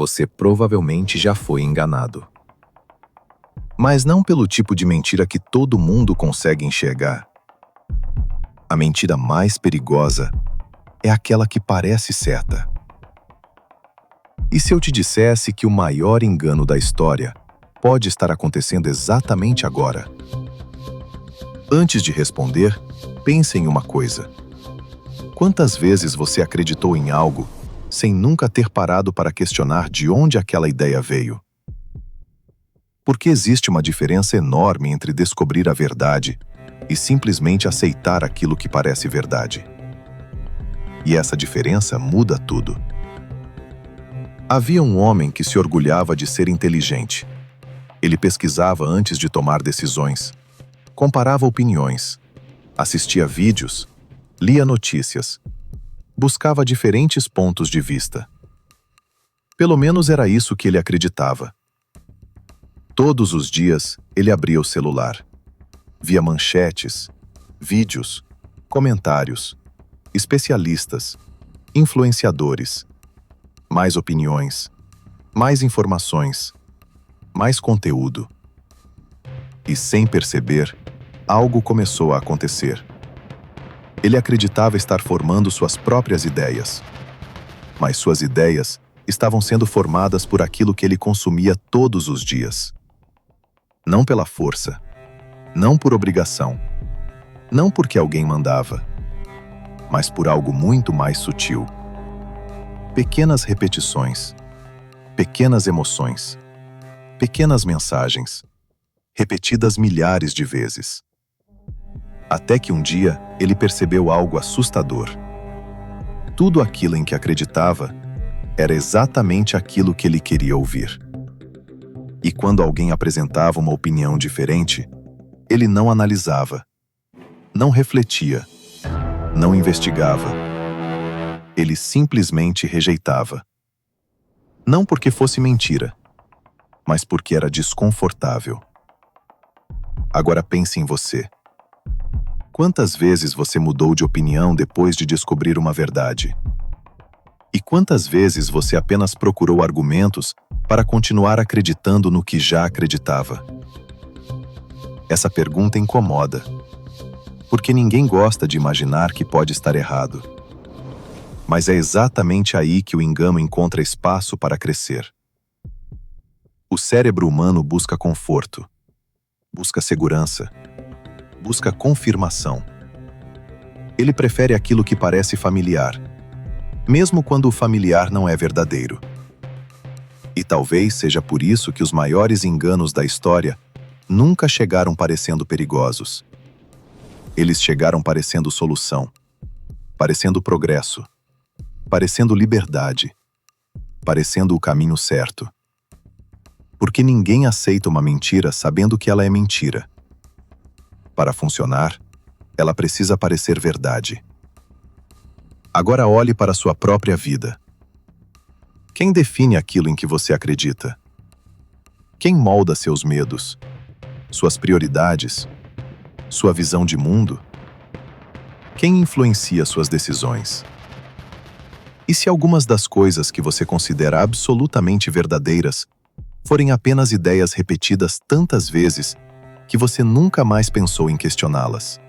você provavelmente já foi enganado. Mas não pelo tipo de mentira que todo mundo consegue enxergar. A mentira mais perigosa é aquela que parece certa. E se eu te dissesse que o maior engano da história pode estar acontecendo exatamente agora? Antes de responder, pense em uma coisa. Quantas vezes você acreditou em algo sem nunca ter parado para questionar de onde aquela ideia veio? Porque existe uma diferença enorme entre descobrir a verdade e simplesmente aceitar aquilo que parece verdade. E essa diferença muda tudo. Havia um homem que se orgulhava de ser inteligente. Ele pesquisava antes de tomar decisões, comparava opiniões, assistia vídeos, lia notícias, buscava diferentes pontos de vista. Pelo menos era isso que ele acreditava. Todos os dias, ele abria o celular. Via manchetes, vídeos, comentários, especialistas, influenciadores, mais opiniões, mais informações, mais conteúdo. E sem perceber, algo começou a acontecer. Ele acreditava estar formando suas próprias ideias, mas suas ideias estavam sendo formadas por aquilo que ele consumia todos os dias. Não pela força, não por obrigação, não porque alguém mandava, mas por algo muito mais sutil. Pequenas repetições, pequenas emoções, pequenas mensagens, repetidas milhares de vezes. Até que um dia ele percebeu algo assustador. Tudo aquilo em que acreditava era exatamente aquilo que ele queria ouvir. E quando alguém apresentava uma opinião diferente, ele não analisava, não refletia, não investigava. Ele simplesmente rejeitava. Não porque fosse mentira, mas porque era desconfortável. Agora pense em você. Quantas vezes você mudou de opinião depois de descobrir uma verdade? E quantas vezes você apenas procurou argumentos para continuar acreditando no que já acreditava? Essa pergunta incomoda, porque ninguém gosta de imaginar que pode estar errado. Mas é exatamente aí que o engano encontra espaço para crescer. O cérebro humano busca conforto, busca segurança, busca confirmação. Ele prefere aquilo que parece familiar, mesmo quando o familiar não é verdadeiro. E talvez seja por isso que os maiores enganos da história nunca chegaram parecendo perigosos. Eles chegaram parecendo solução, parecendo progresso, parecendo liberdade, parecendo o caminho certo. Porque ninguém aceita uma mentira sabendo que ela é mentira. Para funcionar, ela precisa parecer verdade. Agora olhe para sua própria vida. Quem define aquilo em que você acredita? Quem molda seus medos, suas prioridades, sua visão de mundo? Quem influencia suas decisões? E se algumas das coisas que você considera absolutamente verdadeiras forem apenas ideias repetidas tantas vezes que você nunca mais pensou em questioná-las?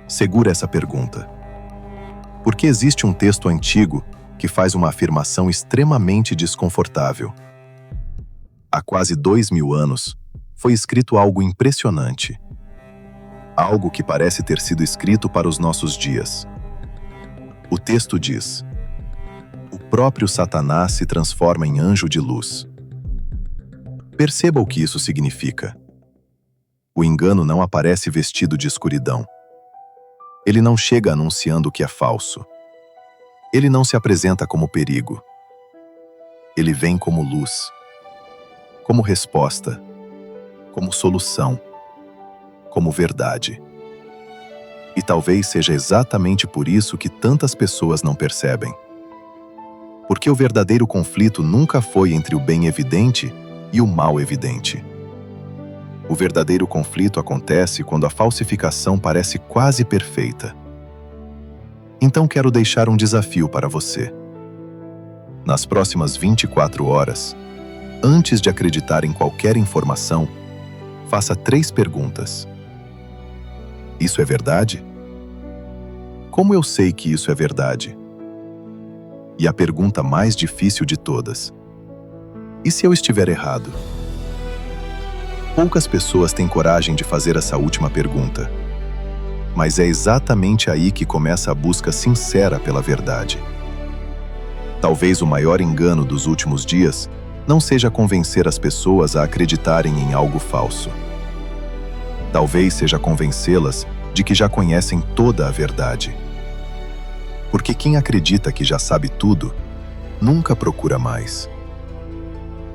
Segura essa pergunta. Porque existe um texto antigo que faz uma afirmação extremamente desconfortável. Há quase 2000 anos, foi escrito algo impressionante. Algo que parece ter sido escrito para os nossos dias. O texto diz: o próprio Satanás se transforma em anjo de luz. Perceba o que isso significa. O engano não aparece vestido de escuridão. Ele não chega anunciando o que é falso. Ele não se apresenta como perigo. Ele vem como luz, como resposta, como solução, como verdade. E talvez seja exatamente por isso que tantas pessoas não percebem. Porque o verdadeiro conflito nunca foi entre o bem evidente e o mal evidente. O verdadeiro conflito acontece quando a falsificação parece quase perfeita. Então quero deixar um desafio para você. Nas próximas 24 horas, antes de acreditar em qualquer informação, faça 3 perguntas. Isso é verdade? Como eu sei que isso é verdade? E a pergunta mais difícil de todas: e se eu estiver errado? Poucas pessoas têm coragem de fazer essa última pergunta. Mas é exatamente aí que começa a busca sincera pela verdade. Talvez o maior engano dos últimos dias não seja convencer as pessoas a acreditarem em algo falso. Talvez seja convencê-las de que já conhecem toda a verdade. Porque quem acredita que já sabe tudo, nunca procura mais.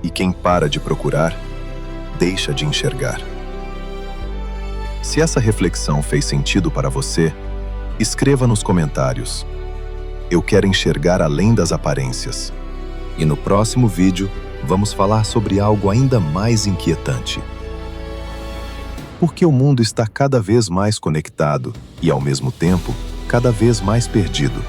E quem para de procurar, deixa de enxergar. Se essa reflexão fez sentido para você, escreva nos comentários. Eu quero enxergar além das aparências. E no próximo vídeo, vamos falar sobre algo ainda mais inquietante. Porque o mundo está cada vez mais conectado e, ao mesmo tempo, cada vez mais perdido.